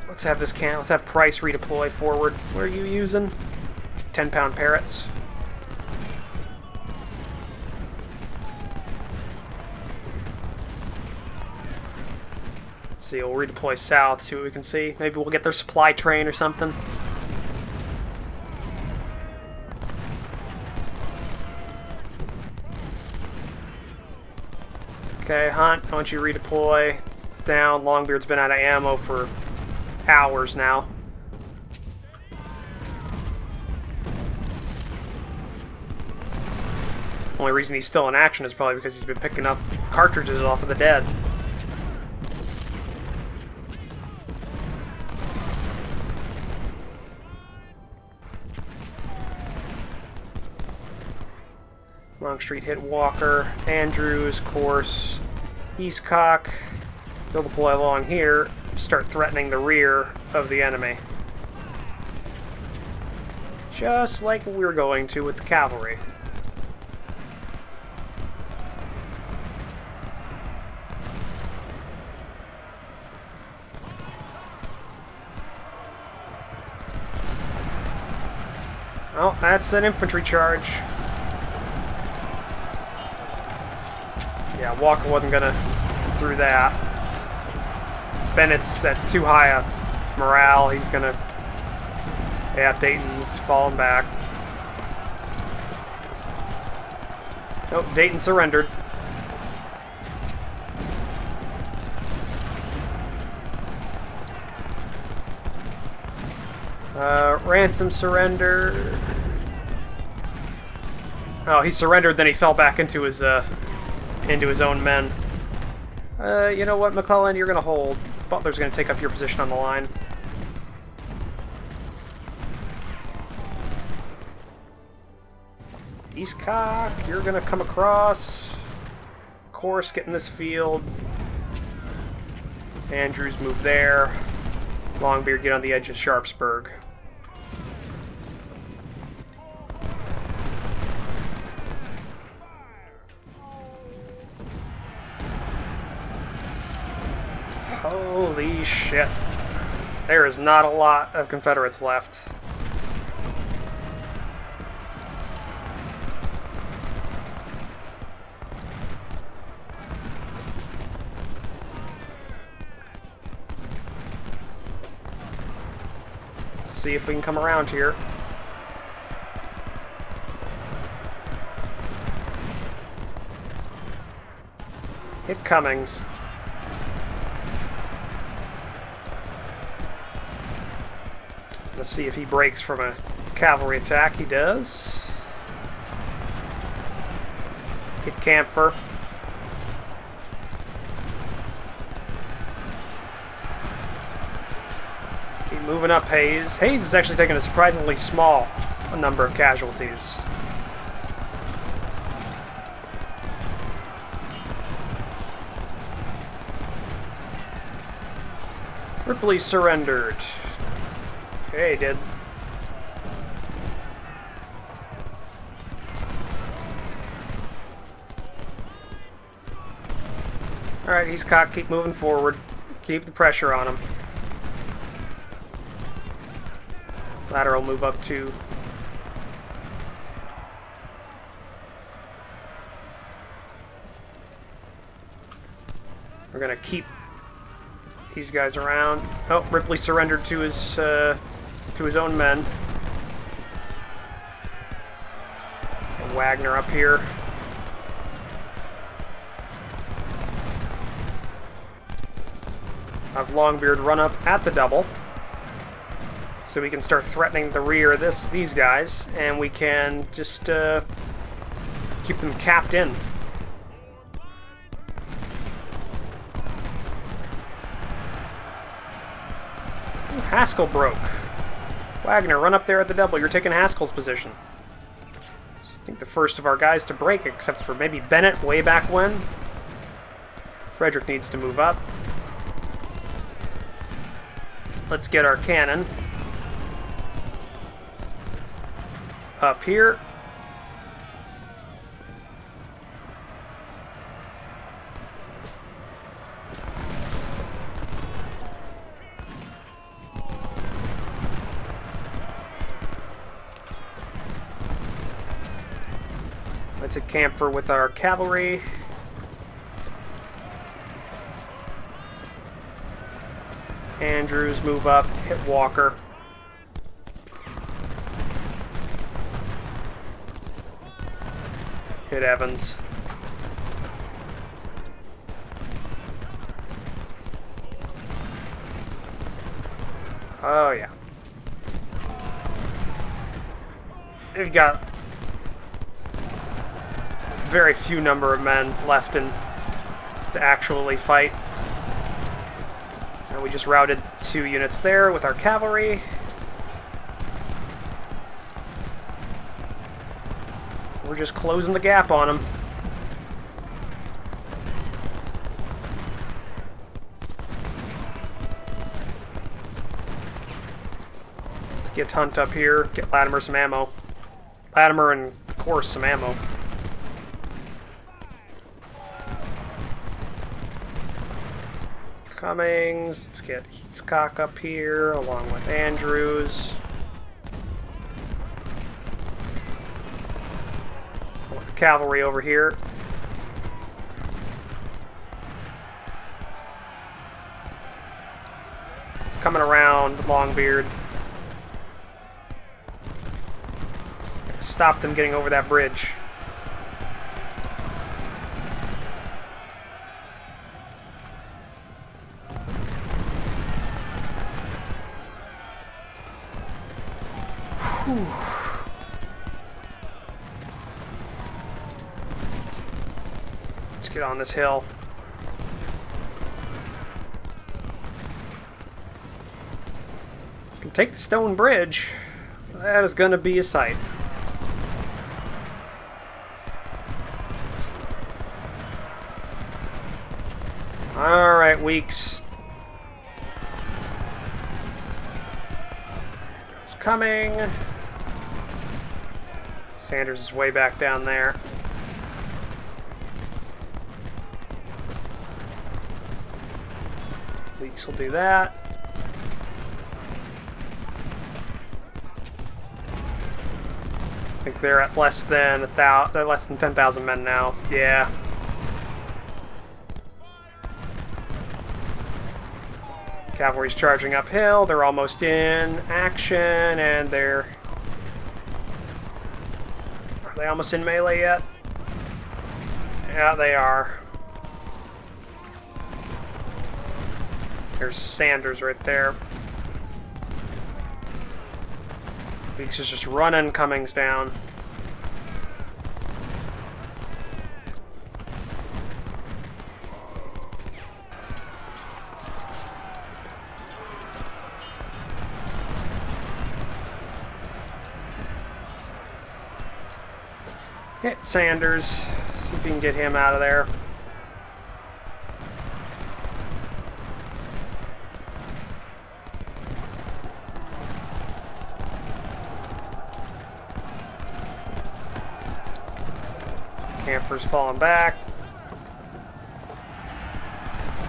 Let's have this let's have Price redeploy forward. What are you using? 10-pound parrots. Let's see, we'll redeploy south, see what we can see. Maybe we'll get their supply train or something. Okay, Hunt, I want you to redeploy down. Longbeard's been out of ammo for hours now. Only reason he's still in action is probably because he's been picking up cartridges off of the dead. Longstreet hit Walker. Andrews, course. Eastcock. They'll deploy along here. Start threatening the rear of the enemy. Just like we were going to with the cavalry. Oh, that's an infantry charge. Yeah, Walker wasn't gonna get through that. Bennett's at too high a morale. He's gonna... Yeah, Dayton's falling back. Nope, Dayton surrendered. Ransom surrendered. Oh, he surrendered, then he fell back into his own men. You know what, McClellan, you're gonna hold. Butler's gonna take up your position on the line. Eastcock, you're gonna come across. Course, get in this field. Andrews, move there. Longbeard, get on the edge of Sharpsburg. Holy shit. There is not a lot of Confederates left. Let's see if we can come around here. Hit Cummings. Let's see if he breaks from a cavalry attack. He does. Hit Camphor. Keep moving up Hayes. Hayes is actually taking a surprisingly small number of casualties. Ripley surrendered. Okay, he did. Alright, he's cocked. Keep moving forward. Keep the pressure on him. Lateral move up to... We're gonna keep these guys around. Oh, Ripley surrendered to his own men. And Wagner up here. Have Longbeard run up at the double, so we can start threatening the rear of these guys, and we can just keep keep them capped in. Ooh, Haskell broke. Wagner, run up there at the double. You're taking Haskell's position. I think the first of our guys to break, except for maybe Bennett way back when. Frederick needs to move up. Let's get our cannon up here. Let's hit camphor with our cavalry. Andrews, move up, hit Walker. Hit Evans. Oh, yeah. They've got very few number of men left to actually fight. And we just routed 2 units there with our cavalry. We're just closing the gap on them. Let's get Hunt up here, get Latimer some ammo. Latimer and, of course, some ammo. Cummings, let's get Hitchcock up here, along with Andrews. Want the cavalry over here. Coming around Longbeard. Stop them getting over that bridge. Whew. Let's get on this hill. Can take the stone bridge. That is going to be a sight. All right, Weeks. It's coming. Sanders is way back down there. Weeks will do that. I think they're at less than 10,000 men now. Yeah. Cavalry's charging uphill. They're almost in action, and they're... Are they almost in melee yet? Yeah, they are. There's Sanders right there. Weeks is just running Cummings down. Hit Sanders. See if you can get him out of there. Camphor's falling back.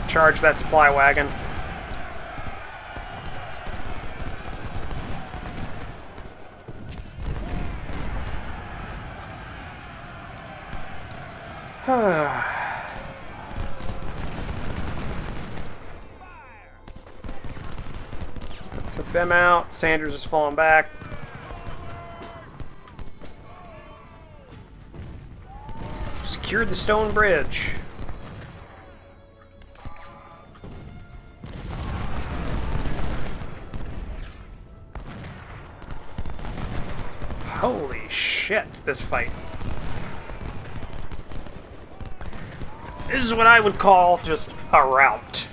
Charge that supply wagon. Took them out. Sanders is falling back. Secured the stone bridge. Holy shit, this fight. This is what I would call just a rout.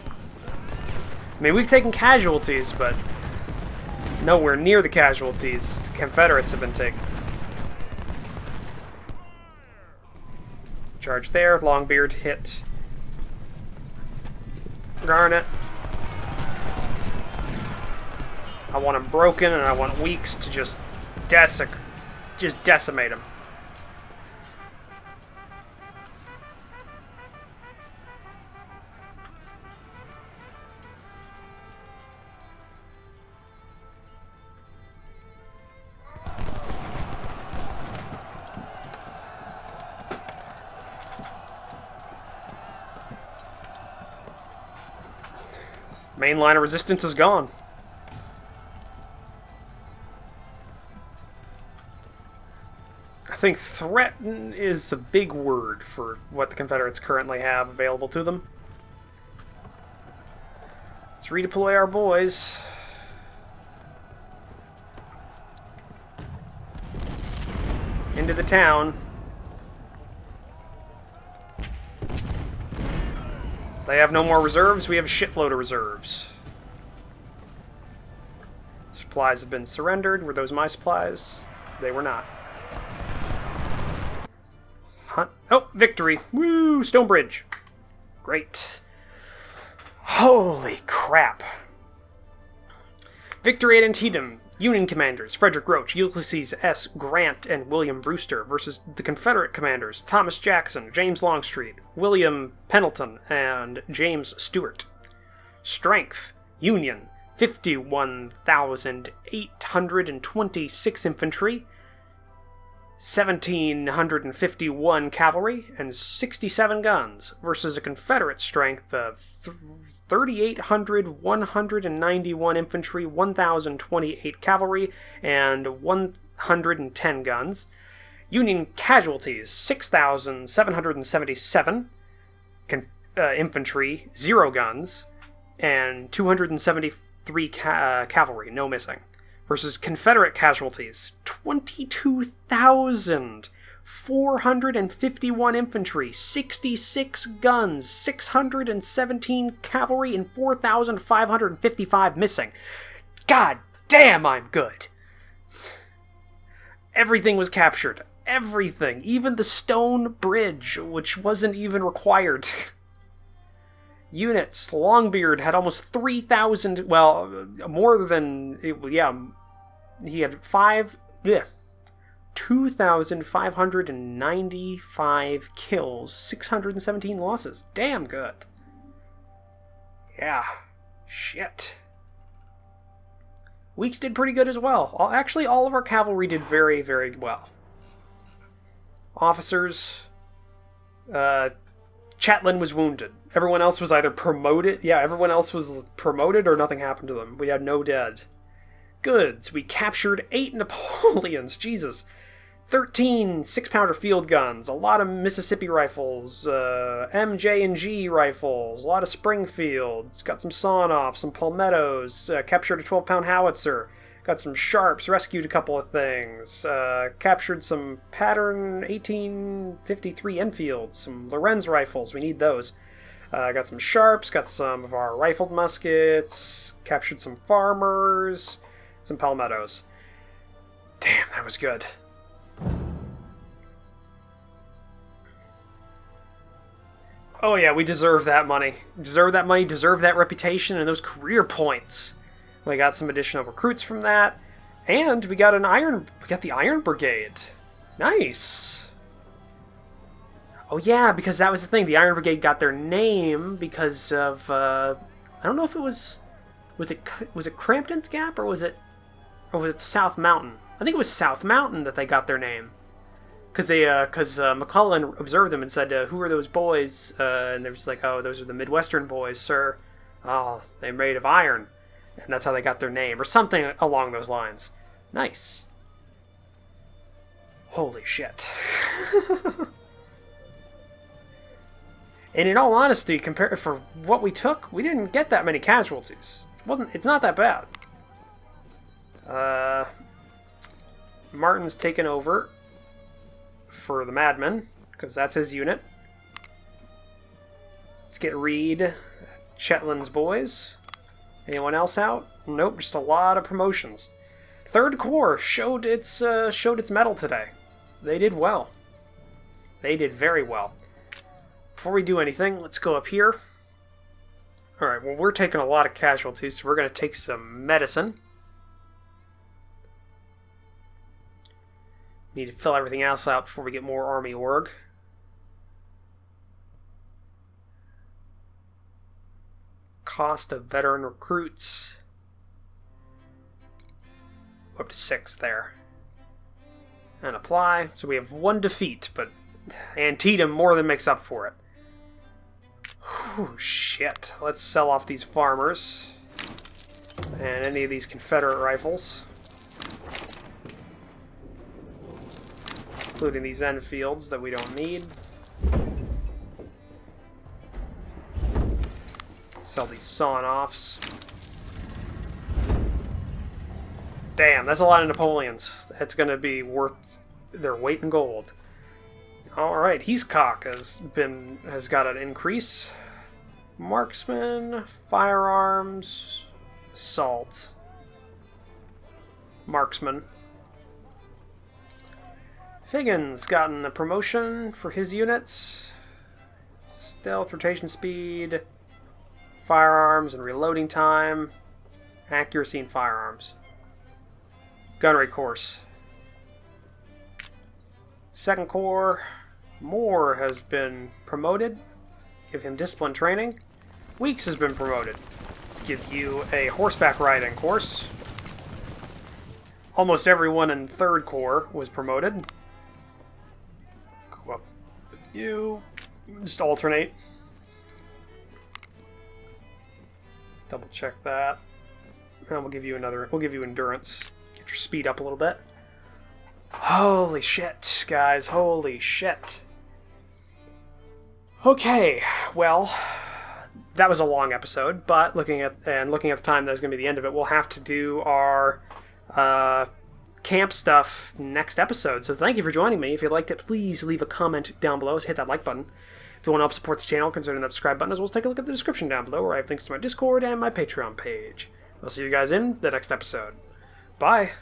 I mean, we've taken casualties, but nowhere near the casualties the Confederates have been taking. Charge there. Longbeard hit Garnet. I want him broken, and I want Weeks to just decimate him. Main line of resistance is gone. I think threaten is a big word for what the Confederates currently have available to them. Let's redeploy our boys. Into the town. They have no more reserves. We have a shitload of reserves. Supplies have been surrendered. Were those my supplies? They were not. Hunt. Oh, victory. Woo! Stonebridge. Great. Holy crap. Victory at Antietam. Union commanders Frederick Roach, Ulysses S. Grant, and William Brewster versus the Confederate commanders Thomas Jackson, James Longstreet, William Pendleton, and James Stewart. Strength. Union 51,826 infantry, 1,751 cavalry, and 67 guns versus a Confederate strength of 3,891 infantry, 1,028 cavalry, and 110 guns. Union casualties, 6,777 infantry, 0 guns, and 273 cavalry, no missing. Versus Confederate casualties, 22,451 infantry, 66 guns, 617 cavalry, and 4,555 missing. God damn, I'm good! Everything was captured. Everything. Even the stone bridge, which wasn't even required. Units. Longbeard had almost 3,000, well, more than, yeah, he had 2,595 kills, 617 losses. Damn good. Yeah. Shit. Weeks did pretty good as well. Actually, all of our cavalry did very, very well. Officers. Chatelain was wounded. Everyone else was either promoted. Yeah, everyone else was promoted or nothing happened to them. We had no dead. Goods. We captured 8 Napoleons. Jesus. 13 6-pounder field guns. A lot of Mississippi rifles. MJ&G rifles. A lot of Springfields. Got some sawn-off. Some palmettos. Captured a 12-pound howitzer. Got some sharps. Rescued a couple of things. Captured some pattern 1853 Enfields. Some Lorenz rifles. We need those. Got some sharps. Got some of our rifled muskets. Captured some farmers. Some palmettos. Damn, that was good. Oh yeah, we deserve that money. Deserve that money, deserve that reputation, and those career points. We got some additional recruits from that. And we got the Iron Brigade. Nice. Oh yeah, because that was the thing. The Iron Brigade got their name because of I don't know if it was it Crampton's Gap or was it South Mountain? I think it was South Mountain that they got their name. Because McClellan observed them and said, "Who are those boys?" And they're just like, "Oh, those are the Midwestern boys, sir. Oh, they're made of iron," and that's how they got their name, or something along those lines. Nice. Holy shit. And in all honesty, compared for what we took, we didn't get that many casualties. It's not that bad. Martin's taken over for the Madmen, because that's his unit. Let's get Reed, Shetland's boys. Anyone else out? Nope, just a lot of promotions. Third Corps showed its mettle today. They did well. They did very well. Before we do anything, let's go up here. Alright, well, we're taking a lot of casualties, so we're going to take some medicine. Need to fill everything else out before we get more army org. Cost of veteran recruits. Up to 6 there. And apply. So we have 1 defeat, but Antietam more than makes up for it. Whew, shit. Let's sell off these farmers. And any of these Confederate rifles. Including these Enfields that we don't need. Sell these sawn-offs. Damn, that's a lot of Napoleons. That's going to be worth their weight in gold. Alright, Heathcock has got an increase. Marksman, firearms, assault. Marksman. Higgins gotten a promotion for his units. Stealth, rotation speed, firearms and reloading time, accuracy and firearms. Gunnery course. Second Corps, Moore has been promoted. Give him discipline training. Weeks has been promoted. Let's give you a horseback riding course. Almost everyone in Third Corps was promoted. Go up with you. Just alternate. Double check that. And we'll give you endurance. Get your speed up a little bit. Holy shit, guys. Holy shit. Okay, well, that was a long episode, but looking at the time that's going to be the end of it, we'll have to do our camp stuff next episode. So thank you for joining me. If you liked it, please leave a comment down below. So hit that like button. If you want to help support the channel, consider the subscribe button, as well as take a look at the description down below, where I have links to my Discord and my Patreon page. I'll see you guys in the next episode. Bye!